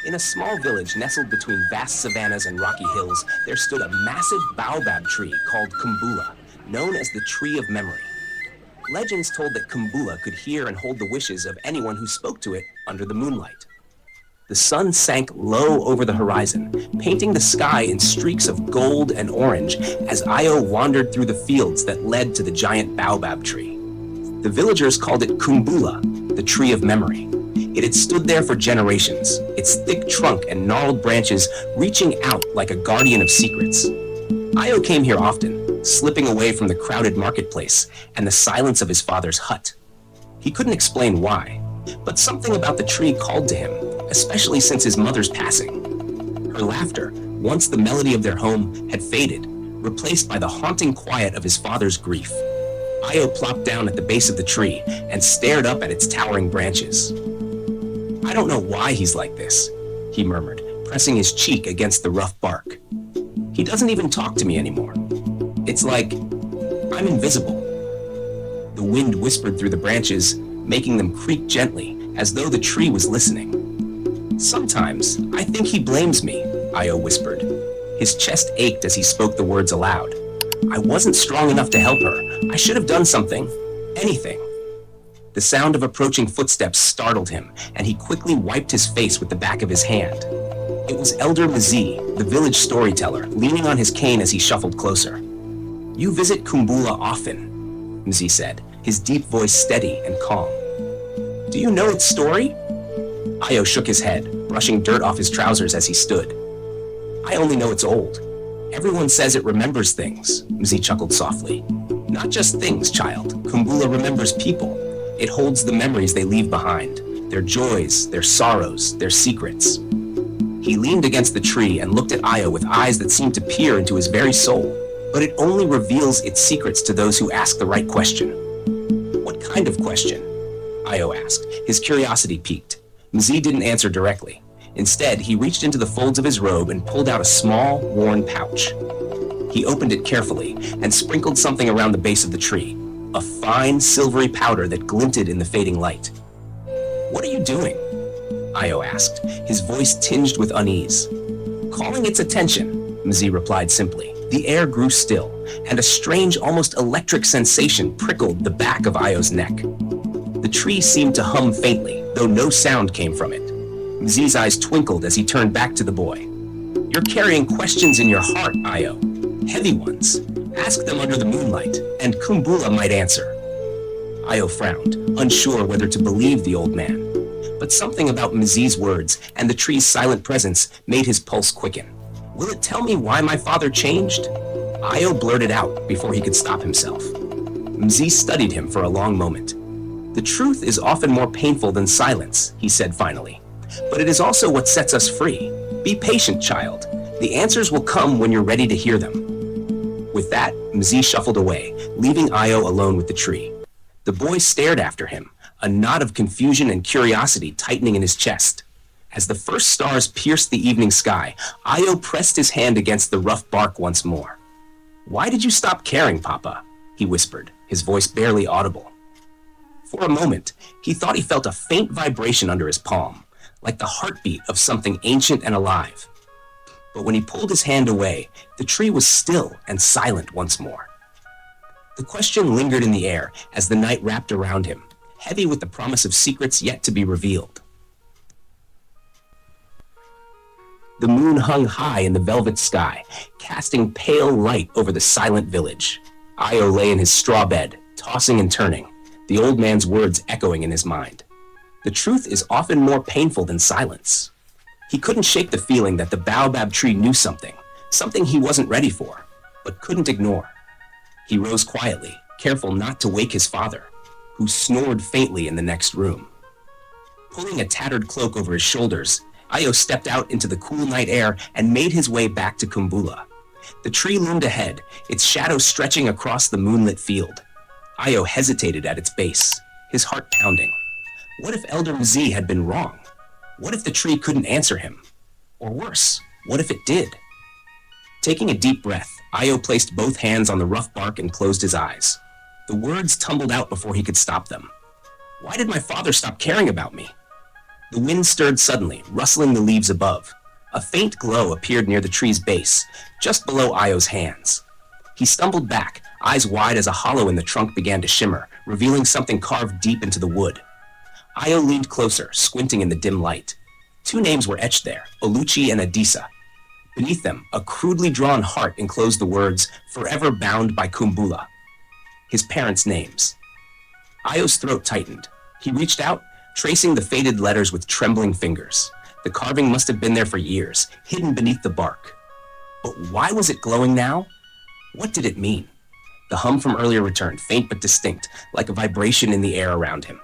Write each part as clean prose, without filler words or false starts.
In a small village nestled between vast savannas and rocky hills, there stood a massive baobab tree called Kumbula, known as the Tree of Memory. Legends told that Kumbula could hear and hold the wishes of anyone who spoke to it under the moonlight. The sun sank low over the horizon, painting the sky in streaks of gold and orange as Io wandered through the fields that led to the giant baobab tree. The villagers called it Kumbula, the Tree of Memory. It had stood there for generations, its thick trunk and gnarled branches reaching out like a guardian of secrets. Io came here often, slipping away from the crowded marketplace and the silence of his father's hut. He couldn't explain why, but something about the tree called to him, especially since his mother's passing. Her laughter, once the melody of their home, had faded, replaced by the haunting quiet of his father's grief. Io plopped down at the base of the tree and stared up at its towering branches. "I don't know why he's like this," he murmured, pressing his cheek against the rough bark. "He doesn't even talk to me anymore. It's like I'm invisible." The wind whispered through the branches, making them creak gently, as though the tree was listening. "Sometimes I think he blames me," Io whispered. His chest ached as he spoke the words aloud. "I wasn't strong enough to help her. I should have done something. Anything." The sound of approaching footsteps startled him, and he quickly wiped his face with the back of his hand. It was Elder Mzi, the village storyteller, leaning on his cane as he shuffled closer. "You visit Kumbula often," Mzi said, his deep voice steady and calm. "Do you know its story?" Io shook his head, brushing dirt off his trousers as he stood. "I only know it's old. Everyone says it remembers things," Mzi chuckled softly. "Not just things, child. Kumbula remembers people. It holds the memories they leave behind, their joys, their sorrows, their secrets." He leaned against the tree and looked at Io with eyes that seemed to peer into his very soul, but it only reveals its secrets to those who ask the right question. "What kind of question?" Io asked, his curiosity piqued. Mzi didn't answer directly. Instead, he reached into the folds of his robe and pulled out a small, worn pouch. He opened it carefully and sprinkled something around the base of the tree, a fine, silvery powder that glinted in the fading light. "What are you doing?" Io asked, his voice tinged with unease. "Calling its attention," Mzi replied simply. The air grew still, and a strange, almost electric sensation prickled the back of Io's neck. The tree seemed to hum faintly, though no sound came from it. Mzi's eyes twinkled as he turned back to the boy. "You're carrying questions in your heart, Io. Heavy ones. Ask them under the moonlight, and Kumbula might answer." Io frowned, unsure whether to believe the old man. But something about Mzi's words and the tree's silent presence made his pulse quicken. "Will it tell me why my father changed?" Io blurted out before he could stop himself. Mzi studied him for a long moment. "The truth is often more painful than silence," he said finally. "But it is also what sets us free. Be patient, child. The answers will come when you're ready to hear them." With that, Mzi shuffled away, leaving Io alone with the tree. The boy stared after him, a knot of confusion and curiosity tightening in his chest. As the first stars pierced the evening sky, Io pressed his hand against the rough bark once more. "Why did you stop caring, Papa?" he whispered, his voice barely audible. For a moment, he thought he felt a faint vibration under his palm, like the heartbeat of something ancient and alive. But when he pulled his hand away, the tree was still and silent once more. The question lingered in the air as the night wrapped around him, heavy with the promise of secrets yet to be revealed. The moon hung high in the velvet sky, casting pale light over the silent village. Io lay in his straw bed, tossing and turning, the old man's words echoing in his mind. The truth is often more painful than silence. He couldn't shake the feeling that the baobab tree knew something he wasn't ready for, but couldn't ignore. He rose quietly, careful not to wake his father, who snored faintly in the next room. Pulling a tattered cloak over his shoulders, Io stepped out into the cool night air and made his way back to Kumbula. The tree loomed ahead, its shadow stretching across the moonlit field. Io hesitated at its base, his heart pounding. What if Elder Mzi had been wrong? What if the tree couldn't answer him? Or worse, what if it did? Taking a deep breath, Io placed both hands on the rough bark and closed his eyes. The words tumbled out before he could stop them. Why did my father stop caring about me? The wind stirred suddenly, rustling the leaves above. A faint glow appeared near the tree's base, just below Ayo's hands. He stumbled back, eyes wide as a hollow in the trunk began to shimmer, revealing something carved deep into the wood. Ayo leaned closer, squinting in the dim light. 2 names were etched there, Oluchi and Adisa. Beneath them, a crudely drawn heart enclosed the words, "Forever bound by Kumbula." His parents' names. Ayo's throat tightened. He reached out, tracing the faded letters with trembling fingers. The carving must have been there for years, hidden beneath the bark. But why was it glowing now? What did it mean? The hum from earlier returned, faint but distinct, like a vibration in the air around him.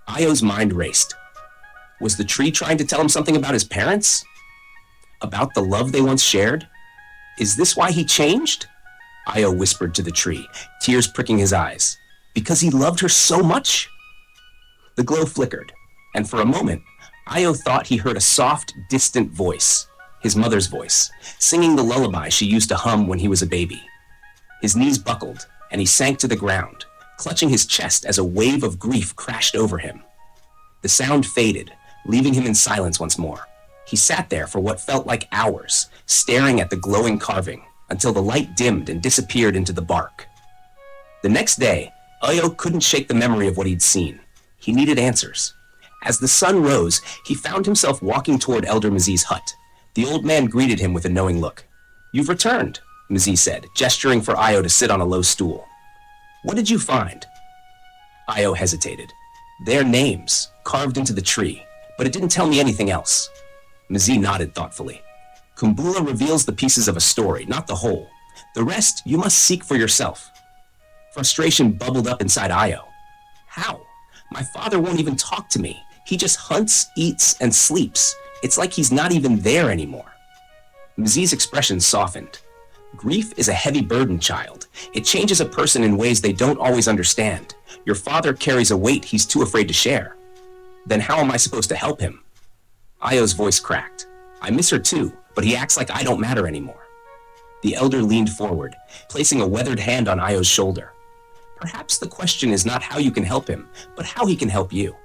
Ayo's mind raced. Was the tree trying to tell him something about his parents? About the love they once shared? Is this why he changed? Ayo whispered to the tree, tears pricking his eyes. Because he loved her so much? The glow flickered, and for a moment, Ayo thought he heard a soft, distant voice, his mother's voice, singing the lullaby she used to hum when he was a baby. His knees buckled, and he sank to the ground, clutching his chest as a wave of grief crashed over him. The sound faded, leaving him in silence once more. He sat there for what felt like hours, staring at the glowing carving, until the light dimmed and disappeared into the bark. The next day, Ayo couldn't shake the memory of what he'd seen. He needed answers. As the sun rose, he found himself walking toward Elder Mzi's hut. The old man greeted him with a knowing look. "You've returned," Mzi said, gesturing for Ayo to sit on a low stool. "What did you find?" Ayo hesitated. "Their names, carved into the tree, but it didn't tell me anything else." Mzi nodded thoughtfully. "Kumbula reveals the pieces of a story, not the whole. The rest you must seek for yourself." Frustration bubbled up inside Ayo. "How? My father won't even talk to me. He just hunts, eats, and sleeps. It's like he's not even there anymore." Mzi's expression softened. "Grief is a heavy burden, child. It changes a person in ways they don't always understand. Your father carries a weight he's too afraid to share. Then how am I supposed to help him?" Ayo's voice cracked. "I miss her too, but he acts like I don't matter anymore." The elder leaned forward, placing a weathered hand on Ayo's shoulder. "Perhaps the question is not how you can help him, but how he can help you.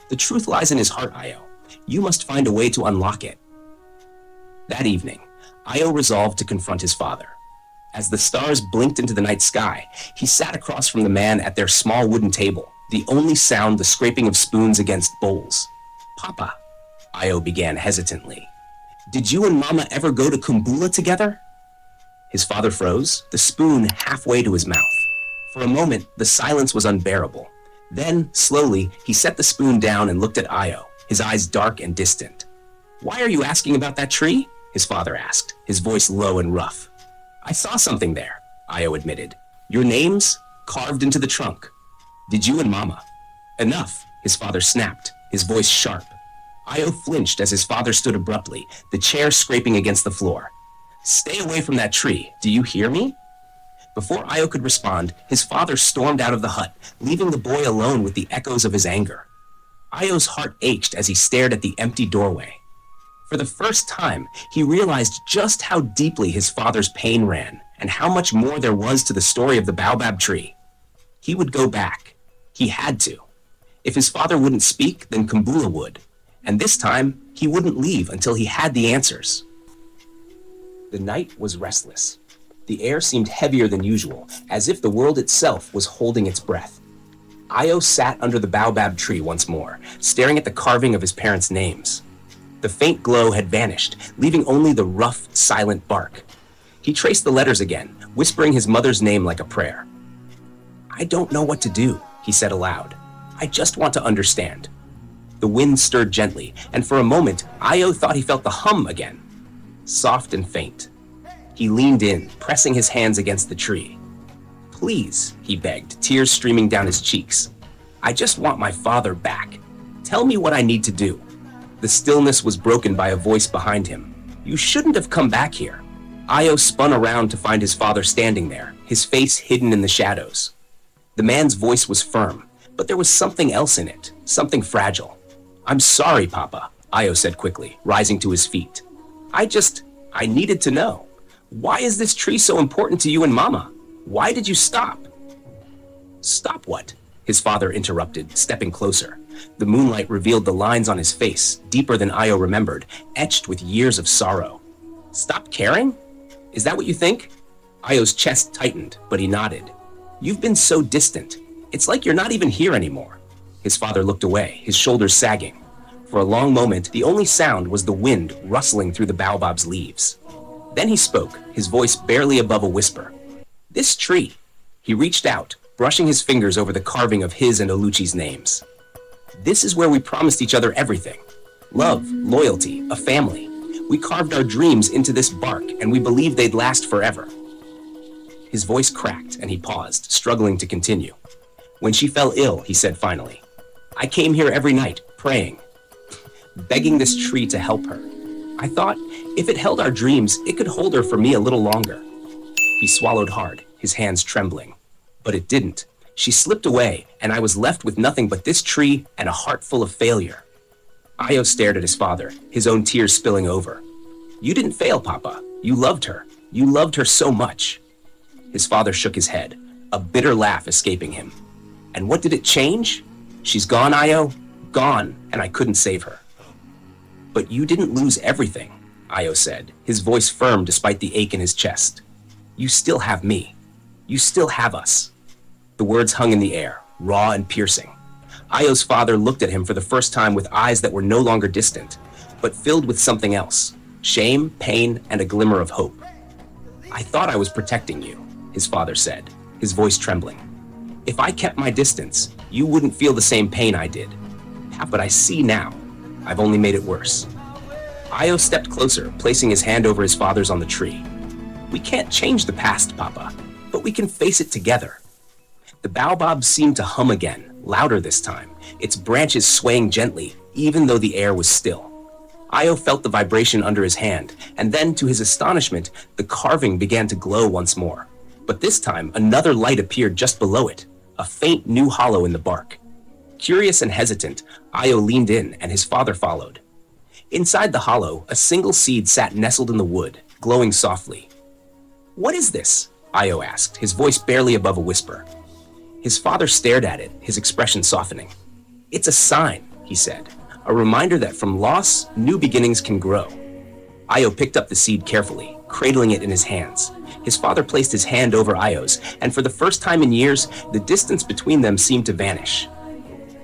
The truth lies in his heart, Ayo. You must find a way to unlock it." That evening, Ayo resolved to confront his father. As the stars blinked into the night sky, he sat across from the man at their small wooden table, the only sound the scraping of spoons against bowls. "Papa," Ayo began hesitantly, "did you and Mama ever go to Kumbula together?" His father froze, the spoon halfway to his mouth. For a moment, the silence was unbearable. Then, slowly, he set the spoon down and looked at Ayo, his eyes dark and distant. "Why are you asking about that tree?" his father asked, his voice low and rough. "I saw something there," Ayo admitted. "Your names, carved into the trunk. Did you and Mama?" "Enough," his father snapped, his voice sharp. Ayo flinched as his father stood abruptly, the chair scraping against the floor. "Stay away from that tree, do you hear me?" Before Ayo could respond, his father stormed out of the hut, leaving the boy alone with the echoes of his anger. Ayo's heart ached as he stared at the empty doorway. For the first time, he realized just how deeply his father's pain ran, and how much more there was to the story of the baobab tree. He would go back. He had to. If his father wouldn't speak, then Kumbula would. And this time, he wouldn't leave until he had the answers. The night was restless. The air seemed heavier than usual, as if the world itself was holding its breath. Ayo sat under the baobab tree once more, staring at the carving of his parents' names. The faint glow had vanished, leaving only the rough, silent bark. He traced the letters again, whispering his mother's name like a prayer. "I don't know what to do," he said aloud. "I just want to understand." The wind stirred gently, and for a moment, Ayo thought he felt the hum again. Soft and faint. He leaned in, pressing his hands against the tree. "Please," he begged, tears streaming down his cheeks. "I just want my father back. Tell me what I need to do." The stillness was broken by a voice behind him. "You shouldn't have come back here." Ayo spun around to find his father standing there, his face hidden in the shadows. The man's voice was firm, but there was something else in it, something fragile. "I'm sorry, Papa," Ayo said quickly, rising to his feet. I needed to know. Why is this tree so important to you and Mama? Why did you stop?" "Stop what?" his father interrupted, stepping closer. The moonlight revealed the lines on his face, deeper than Io remembered, etched with years of sorrow. Stop caring? Is that what you think? Io's chest tightened, but he nodded. You've been so distant. It's like you're not even here anymore. His father looked away, his shoulders sagging. For a long moment, the only sound was the wind rustling through the baobab's leaves. Then he spoke, his voice barely above a whisper. This tree. He reached out, brushing his fingers over the carving of his and Oluchi's names. This is where we promised each other everything. Love, loyalty, a family. We carved our dreams into this bark, and we believed they'd last forever. His voice cracked, and he paused, struggling to continue. When she fell ill, he said finally, I came here every night, praying, begging this tree to help her. I thought, if it held our dreams, it could hold her for me a little longer. He swallowed hard, his hands trembling. But it didn't. She slipped away, and I was left with nothing but this tree and a heart full of failure. Io stared at his father, his own tears spilling over. You didn't fail, Papa. You loved her. You loved her so much. His father shook his head, a bitter laugh escaping him. And what did it change? She's gone, Io. Gone, and I couldn't save her. But you didn't lose everything, Io said, his voice firm despite the ache in his chest. You still have me. You still have us. The words hung in the air, raw and piercing. Io's father looked at him for the first time with eyes that were no longer distant, but filled with something else, shame, pain, and a glimmer of hope. I thought I was protecting you, his father said, his voice trembling. If I kept my distance, you wouldn't feel the same pain I did. But I see now. I've only made it worse. Io stepped closer, placing his hand over his father's on the tree. We can't change the past, Papa, but we can face it together. The baobab seemed to hum again, louder this time, its branches swaying gently, even though the air was still. Io felt the vibration under his hand, and then, to his astonishment, the carving began to glow once more. But this time, another light appeared just below it, a faint new hollow in the bark. Curious and hesitant, Io leaned in, and his father followed. Inside the hollow, a single seed sat nestled in the wood, glowing softly. What is this? Io asked, his voice barely above a whisper. His father stared at it, his expression softening. It's a sign, he said, a reminder that from loss, new beginnings can grow. Io picked up the seed carefully, cradling it in his hands. His father placed his hand over Io's, and for the first time in years, the distance between them seemed to vanish.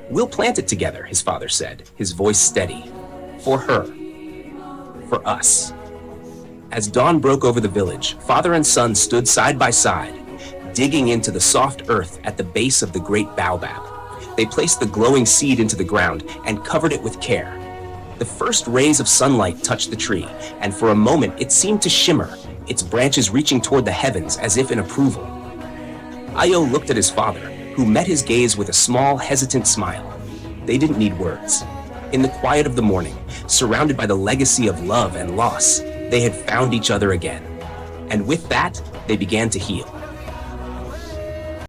We'll plant it together, his father said, his voice steady. For her. For us. As dawn broke over the village, father and son stood side by side, digging into the soft earth at the base of the great baobab. They placed the glowing seed into the ground and covered it with care. The first rays of sunlight touched the tree, and for a moment it seemed to shimmer, its branches reaching toward the heavens as if in approval. Io looked at his father, who met his gaze with a small, hesitant smile. They didn't need words. In the quiet of the morning, surrounded by the legacy of love and loss, they had found each other again. And with that, they began to heal.